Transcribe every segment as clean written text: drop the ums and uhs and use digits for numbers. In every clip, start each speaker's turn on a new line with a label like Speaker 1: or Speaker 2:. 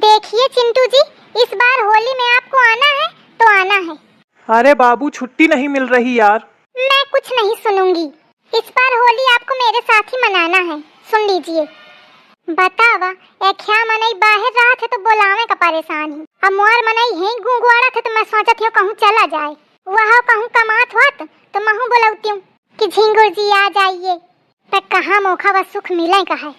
Speaker 1: देखिए चिंटू जी, इस बार होली में आपको आना है तो आना है।
Speaker 2: अरे बाबू छुट्टी नहीं मिल रही यार।
Speaker 1: मैं कुछ नहीं सुनूंगी। इस बार होली आपको मेरे साथ ही मनाना है। सुन लीजिए। बतावा क्या मनई बाहर रहा थे तो बोलावे का परेशान ही। अब मोर मनई है गुंगवाड़ा थे तो मैं सोचत हूँ कहूँ चला जाए। वहाँ कहूँ कमात होत तो महू बोलती हूँ कि झिंगुर जी आ जाइए। पर कहाँ मौका व सुख मिले का है।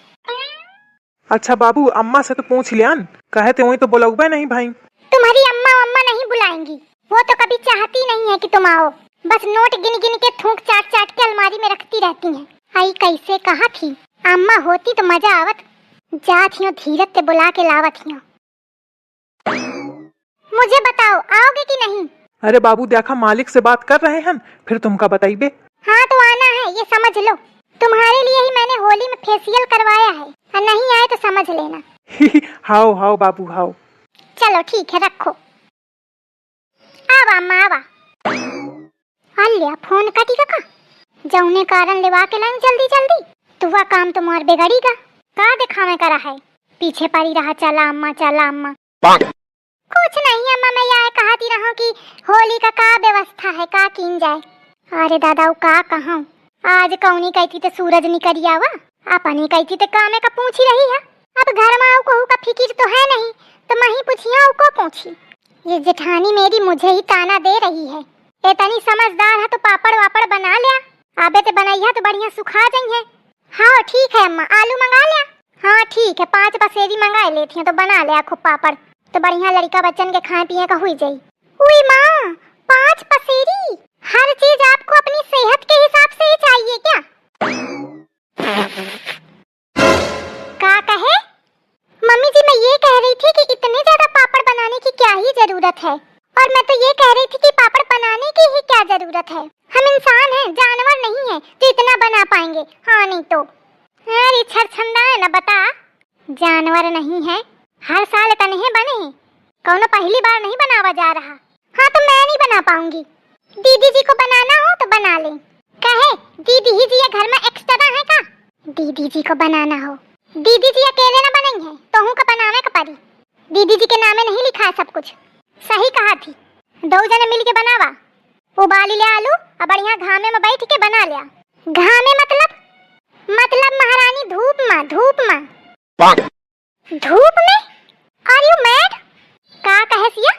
Speaker 2: अच्छा बाबू अम्मा से तो पूछ लियान, कहे थे वही तो बोलौबे नहीं भाई।
Speaker 1: तुम्हारी अम्मा अम्मा नहीं बुलाएंगी, वो तो कभी चाहती नहीं है कि तुम आओ। बस नोट गिन गिन के थूक चाट चाट के अलमारी में रखती रहती हैं। आई कैसे कहा थी, अम्मा होती तो मजा आवत। जात हियो धीरज से बुला के लावत हियो। मुझे बताओ आओगे कि नहीं?
Speaker 2: अरे बाबू देखा मालिक से बात कर रहे हैं, फिर तुमका बताइबे।
Speaker 1: हाँ तो आना है, ये समझ लो। तुम्हारे लिए ही मैंने होली में फेशियल करवाया है, और नहीं आए तो समझ लेना।
Speaker 2: हाओ हाओ बाबू हाओ।
Speaker 1: चलो ठीक है रखो। आवा अम्मा आवा। अल्या फोन कटी का जौने कारण लेवा के लाइन जल्दी जल्दी। तो वह काम तो मोर बिगड़ीगा। का दिखावे करा है, पीछे पड़ी रहा चला अम्मा चला अम्मा। कुछ नहीं अम्मा, मैं यह कहती रहूं कि होली का व्यवस्था है, का कीन जाए। अरे दादा का कहूं, आज कौनी कहती तो सूरज निकल आवा, अपनी कहती तो कामे का पूछ ही रही है। अब घर में आओ कहू का फिकिर तो है नहीं, तो मैं ही पूछिया को पूछी। ये जेठानी मेरी मुझे ही ताना दे रही है। इतनी समझदार है तो पापड़ वापड़ बना लिया। आबे तो बनाइया तो बढ़िया सुखा जाइए। हाँ ठीक है अम्मा, आलू मंगा लिया। हाँ ठीक है, 5 पसेरी मंगा लेती हैं तो बना लिया खूब पापड़, तो बढ़िया लड़का बच्चन के खाए पिए का हुई जाई। उई माँ 5 पसेरी, हर चीज आपको अपनी सेहत के हिसाब से ही चाहिए क्या? का कहे? मम्मी जी मैं ये कह रही थी कि इतने ज्यादा पापड़ बनाने की क्या ही जरूरत है। और मैं तो ये कह रही थी कि पापड़ बनाने की ही क्या जरूरत है। हम इंसान हैं, जानवर नहीं है तो इतना बना पाएंगे। हाँ नहीं तो अरे छरछंदा है ना, बता जानवर नहीं है, हर साल तनहे बने हैं, कौनो पहली बार नहीं बनावा जा रहा। हाँ तो मैं नहीं बना पाऊंगी, दीदी जी को बनाना हो तो बना ले। कहे दीदी ही जी घर में एक्स्ट्रा है का? दीदी जी को बनाना हो, दीदी जी अकेले ना बनेंगे तो हूँ का बनावे का पड़ी। दीदी जी के नामे नहीं लिखा है सब कुछ। सही कहा थी, 2 जने मिल के बनावा। उबाल लिया आलू और बढ़िया घामे में बैठ के बना लिया। घामे मतलब महारानी धूप में। धूप में? Are you mad? का कहसिया?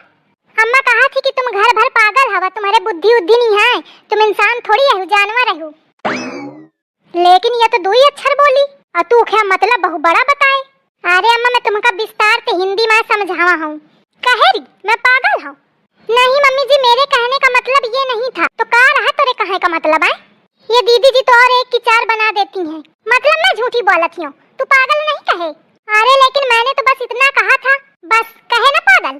Speaker 1: अम्मा कहा थी कि तुम घर भर पागल हवा, तुम्हारे बुद्धि उद्धि नहीं है, तुम इंसान थोड़ी है, जानवर है। लेकिन ये तो 2 ही अक्षर बोली और तू क्या मतलब बहु बड़ा बताए। अरे अम्मा मैं तुमका विस्तार से हिंदी में समझावा हूँ। कहे रही मैं पागल हूँ? नहीं मम्मी जी, मेरे कहने का मतलब ये नहीं था। तो का रहा तेरे कहे का मतलब है? ये दीदी जी तो और 1 की 4 बना देती हैं। मतलब मैं झूठी बोलत हूँ, तू पागल नहीं कहे। अरे लेकिन मैंने तो बस इतना कहा था, बस कहे ना पागल।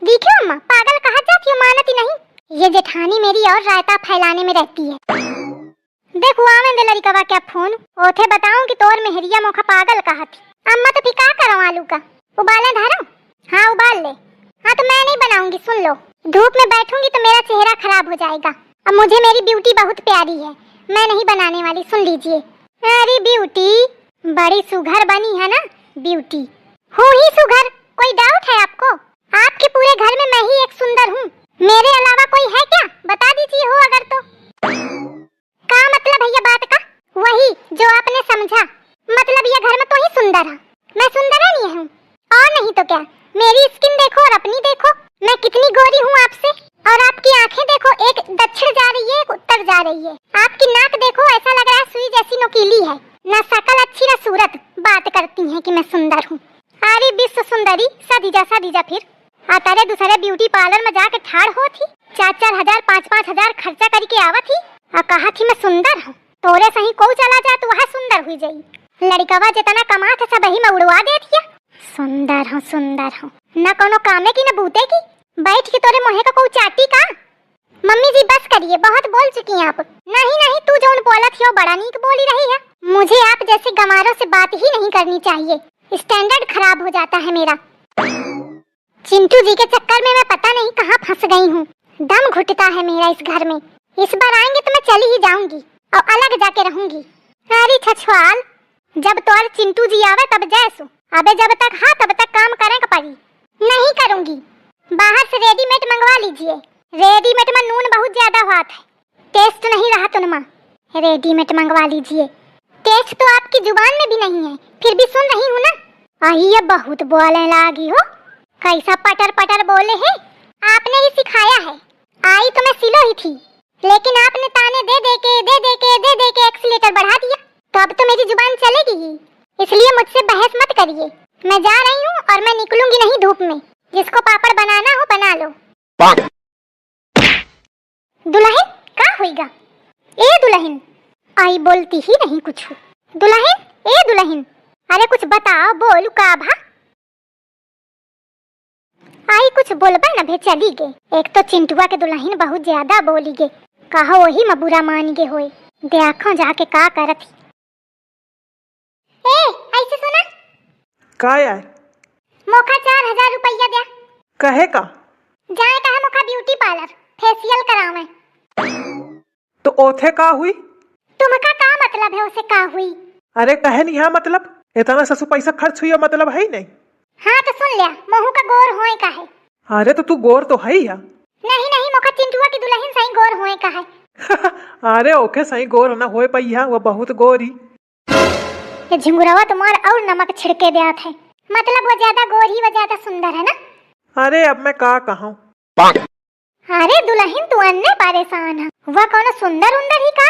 Speaker 1: देखियो अम्मा पागल कहा जाती हो, मानती नहीं। ये जेठानी मेरी और रायता फैलाने में रहती है। देखो आवे दे लड़का का क्या फोन ओथे बताऊं कि तोर मेहरिया मोखा पागल कहा थी। अम्मा तो फिर का करो, आलू का उबाला धारो। हाँ उबाल ले। हाँ तो मैं नहीं बनाऊंगी, सुन लो, धूप में बैठूंगी तो मेरा चेहरा खराब हो जाएगा। अब मुझे मेरी ब्यूटी बहुत प्यारी है, मैं नहीं बनाने वाली, सुन लीजिए। अरे ब्यूटी बड़ी सुघर बनी है ना, ब्यूटी हूँ ही सुघर, कोई डाउट है आपको? आपके पूरे घर में मैं ही एक सुंदर हूँ, मेरे अलावा कोई है क्या? बता दीजिए हो अगर तो। का मतलब है ये बात का? वही जो आपने समझा, मतलब ये घर में तो ही सुंदर है, मैं सुंदर नहीं हूँ और नहीं तो क्या। मेरी स्किन देखो और अपनी देखो, मैं कितनी गोरी हूँ आपसे। और आपकी आंखें देखो, एक दक्षिण जा रही है एक उत्तर जा रही है। आपकी नाक देखो, ऐसा लग रहा है सुई जैसी नुकीली है। ना शकल अच्छी ना सूरत, बात करती हैं कि मैं सुंदर हूँ। अरे विश्व सुंदरी सदीजा फिर तारे दूसरे ब्यूटी पार्लर में जाके ठाड़ हो थी, 4-4 हजार 5-5 हजार खर्चा करके आवत थी और कहा थी मैं सुंदर हूँ। तोरे सही को चला जा तो वह सुंदर हुई जाई। लड़कवा जितना कमा था सब ही में उड़वा दे दिया। सुंदर हूँ न कोनो कामे की न बूते की, बैठ के तोरे मोहे का कोई चाटी का। मम्मी जी बस करिए, बहुत बोल चुकी हैं आप। नहीं तू जो बोला थी वो बड़ा नीक बोली रही है। मुझे आप जैसे गंवारों से बात ही नहीं करनी चाहिए, स्टैंडर्ड खराब हो जाता है मेरा। चिंटू जी के चक्कर में मैं पता नहीं कहाँ फंस गई हूँ, दम घुटता है मेरा इस घर में। इस बार आएंगे तो मैं चली ही जाऊंगी और अलग जाके रहूंगी। अरे छछवाल, जब तो चिंटू जी आवे तब जैसो, अबे जब तक हाँ तब तक काम करे का पड़ी। रेडीमेड मंगवा लीजिए। रेडीमेड में नून बहुत ज्यादा होता है, टेस्ट नहीं रहा तुनमा। रेडीमेड मंगवा लीजिए। टेस्ट तो आपकी जुबान में भी नहीं है, फिर भी सुन रही हूँ ना। ये बहुत बोलने लगी हो, कैसा पटर पटर बोले है। आपने ही सिखाया है। आई तो मैं सिलो ही थी, लेकिन आपने ताने दे दे के एक्सीलेटर बढ़ा दिया, तो अब तो मेरी जुबान चलेगी ही। इसलिए मुझसे बहस मत करिए। मैं जा रही हूँ और मैं निकलूंगी नहीं धूप में। जिसको पापड़ बनाना हो बना लो। दुल्हन का होएगा? ए दुल्हन, आई बोलती ही नहीं कुछ। दुल्हन, ए दुल्हन, अरे कुछ बताओ, बोल का भा। आई कुछ बोलबा न भे चली गे। एक तो चिंटुआ के दुल्हन बहुत ज्यादा बोली गे, कहा वही में बुरा मान गे होए। देखो जाके का करत। ए ऐसे सुना,
Speaker 2: का आए?
Speaker 1: मोखा 4000 रुपया दे।
Speaker 2: कहे का?
Speaker 1: जाए कहा मोखा ब्यूटी पार्लर फेशियल करावे।
Speaker 2: तो ओथे का हुई?
Speaker 1: तुमका का मतलब है उसे का हुई?
Speaker 2: अरे कहे नहीं, हाँ मतलब इतना ससु पैसा खर्च हुई मतलब है ही नहीं।
Speaker 1: हाँ तो सुन लिया, मोहू का गोर होए का है।
Speaker 2: अरे तो तू गोर तो है ही है।
Speaker 1: नहीं नहीं, मोखा चिंटुआ की दुल्हन सही गोर होए का है।
Speaker 2: अरे ओके सही गोर ना होए पैया, वो बहुत गोरी।
Speaker 1: ये झिंगुरवा तुम्हार और नमक छिड़के दिया है, मतलब वो ज्यादा गोरी, वो ज्यादा सुंदर है ना।
Speaker 2: अरे अब मैं का कहूँ।
Speaker 1: अरे दुल्हन तू अन्य परेशान है, वह कौन सुंदर उंदर ही का,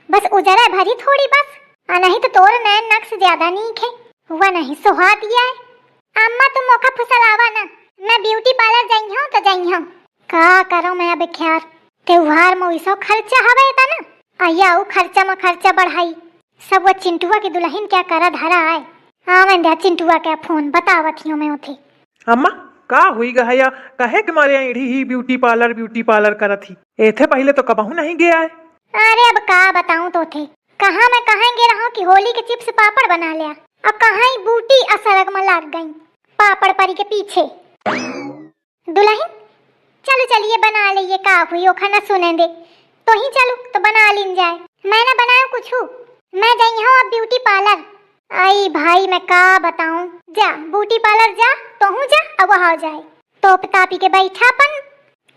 Speaker 1: बस उजरा भरी थोड़ी बस। नहीं तो तोर नैन नक्श ज्यादा नीक है, वह नहीं सुहा दिया है। अम्मा तुम मोखा फुसलावा ना, मैं ब्यूटी पार्लर जाई हूँ तो जाई हूँ। का करो मैं अब ख्यार त्योहार में वैसा खर्चा हवे था ना, आया वो खर्चा में खर्चा बढ़ाई। सब वो चिंटुआ की दुल्हन क्या करा धरा है। हाँ मैं चिंटुआ क्या फोन बतावत हूँ मैं उठे।
Speaker 2: अम्मा का हुई गया कहे कि मारे एड़ी ही ब्यूटी पार्लर करत थी। एथे पहले तो कबहू नहीं गया है।
Speaker 1: अरे अब का बताऊं तो थे, कहाँ मैं कहेंगे रहा कि होली के चिप्स पापड़ बना लिया, अब कहाँ ही बूटी असरग में लग गई पापड़ परी के पीछे। दुल्हन चलो चलिए बना लिए, का हुई ओखा न सुने दे तो ही चलो तो बना लीन जाए। मैं न बनाऊं कुछ, मैं जाई हूँ अब ब्यूटी पार्लर। आई भाई मैं का बताऊं, जा ब्यूटी पार्लर जा तो हूँ जा, अब वहाँ जाए तोप तापी के बैठापन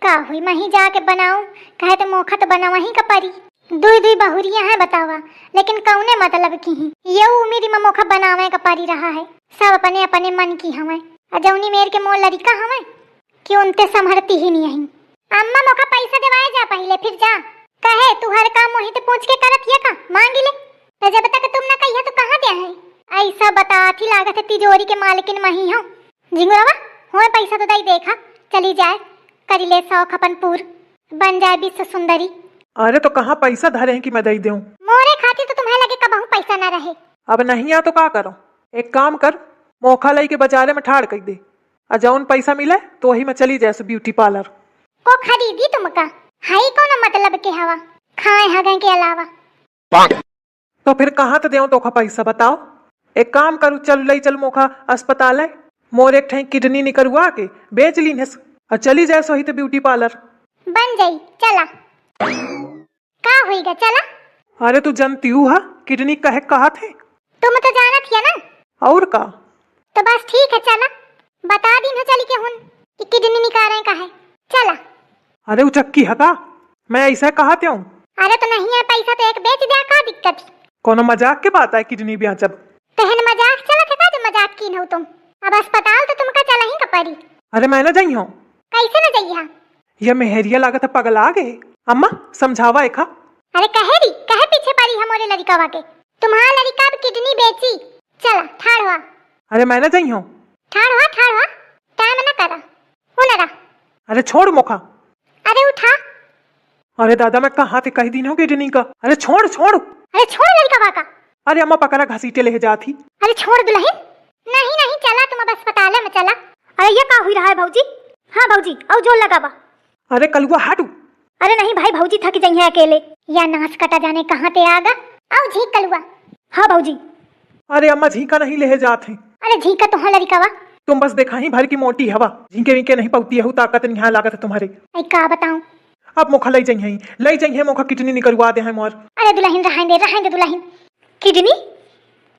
Speaker 1: का हुई मैं ही जाके बनाऊं। कहे तो मोखा तो बना वहीं का परी, दुई दुई बहुरियां हैं बतावा, लेकिन कौने मतलब की ही ये उम्मीद में मोखा बनावे का परी रहा है। सब अपने अपने मन की हमें, अजौनी मेर के मोर लड़का हमें कि उनते संभरती ही नहीं है। अम्मा मोखा पैसा देवाए जा पहले, फिर जा। कहे तू हर काम वहीं ते पूछ के करत ये का मांग ले, तो जब तक तुम ना कहिए तो कहाँ दे है। ऐसा बताती लागत है तिजोरी के मालकिन मही हूँ। झिंगुरवा होए पैसा तो दई देखा, चली जाए करी ले शौक अपन पूर, बन जाए विश्व सुंदरी।
Speaker 2: अरे तो कहाँ पैसा धरे हैं कि मैं दे दूं?
Speaker 1: मोरे खाती तो तुम्हें लगे कबहू पैसा ना रहे।
Speaker 2: अब नहीं आ तो का करो, एक काम कर मोखा लाई के बाजारे में ठाड़ कर दे, जौन पैसा मिले तो वही में चली जाए ब्यूटी पार्लर
Speaker 1: को खरीदी तुमका हाई कौन मतलब के हवा खाए हगे के अलावा।
Speaker 2: तो फिर कहाँ तो देऊं तोखा पैसा बताओ। एक काम करूँ, चल लई चल मोखा अस्पताल है, मोर एक ठे किडनी निकलवा के बेच ली और चली जाए सोही तो ब्यूटी पार्लर
Speaker 1: बन जाई। चला का होईगा चला।
Speaker 2: अरे तू जानती हूँ किडनी कहे कहा थे,
Speaker 1: तुम तो जाना थी ना।
Speaker 2: और का
Speaker 1: तो बस ठीक है चला, बता दी न चली के हुन कि किडनी निकाले का है। चला।
Speaker 2: अरे वो चक्की है का, मैं ऐसा कहते हूँ।
Speaker 1: अरे तो नहीं है पैसा तो एक बेच दिया, का दिक्कत।
Speaker 2: कोनो मजाक के बात है किडनी ब्याह जब
Speaker 1: तहन मजाक चला था जो मजाक की न तुम। अब अस्पताल तो तुमका चला ही का परी।
Speaker 2: अरे मैं न जाई हूँ।
Speaker 1: कैसे न जाइए?
Speaker 2: ये मेहरिया लागत है पगल आ गए। अम्मा समझावा एक।
Speaker 1: अरे कहे पीछे पड़ी हमारे लड़का के, तुम्हारा लड़का अब किडनी बेची। चला ठाड़ हुआ।
Speaker 2: अरे मैं न जाई हूँ।
Speaker 1: ठाड़ हुआ टाइम न करा उनरा।
Speaker 2: अरे छोड़ मोखा।
Speaker 1: अरे उठा।
Speaker 2: अरे दादा मैं कहाँ थे कही दिन हो किडनी का। अरे छोड़।
Speaker 1: अरे छोड़ लड़का का।
Speaker 2: अरे अम्मा पकड़ा घसीटे ले जाती।
Speaker 1: अरे छोड़ दुल्हन। नहीं चला तुम अब अस्पताल में चला। अरे ये का हुई रहा है भाऊजी? हाँ भाऊजी और जोर लगावा।
Speaker 2: अरे कलुआ हटू।
Speaker 1: अरे नहीं भाई भाऊजी थक जाइए अकेले, या नाच कटा जाने कहाँ ते आगा। आओ झीक कलुआ। हाँ भाऊजी।
Speaker 2: अरे अम्मा झीका नहीं ले जाते।
Speaker 1: अरे झीका तो हाँ लड़का,
Speaker 2: तुम बस देखा ही भर की मोटी हवा, झीके विके नहीं पौती है, ताकत नहीं लागत है तुम्हारे।
Speaker 1: का बताऊं।
Speaker 2: अब मोखा ले जाइए मोखा किडनी निकलवा दे है मोर।
Speaker 1: अरे दुल्हन रहने दे दुल्हन। किडनी?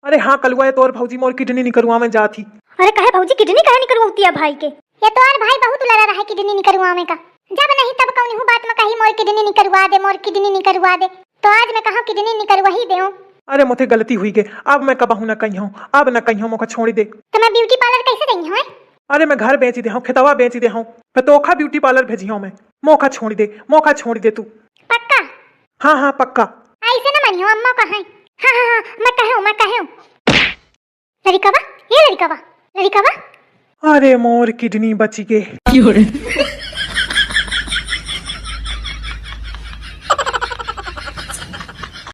Speaker 2: अरे हाँ कलुआ है तोर भौजी मोर किडनी निकलवा में जाती।
Speaker 1: अरे कहे भौजी किडनी कहे निकलवाती है भाई के? ये तो और भाई बहुत लड़ा रहा है किडनी निकलवाने का। जब नहीं तब कौन हूँ बात में कही मोर किडनी निकलवा दे, मोर किडनी निकलवा दे। तो आज मैं कहा किडनी निकलवा ही देऊं।
Speaker 2: अरे मोथे गलती हुई गे, अब मैं कबहू न कही हूँ, अब न कही हूँ, मोका छोड़ी दे।
Speaker 1: तो मैं ब्यूटी पार्लर कैसे गई हूँ?
Speaker 2: अरे मैं घर बेच दे हूँ, खेतवा बेच दे हूँ, मैं तोखा ब्यूटी पार्लर भेजी हूँ मैं। मोखा छोड़ी दे, मोखा छोड़ी दे तू।
Speaker 1: पक्का?
Speaker 2: हाँ हाँ पक्का।
Speaker 1: ऐसे न मनियो, अम्मा कहा है। हाँ हाँ हाँ मैं कहूँ। लड़िकावा, ये लड़िकावा।
Speaker 2: अरे मोर किडनी बची गे।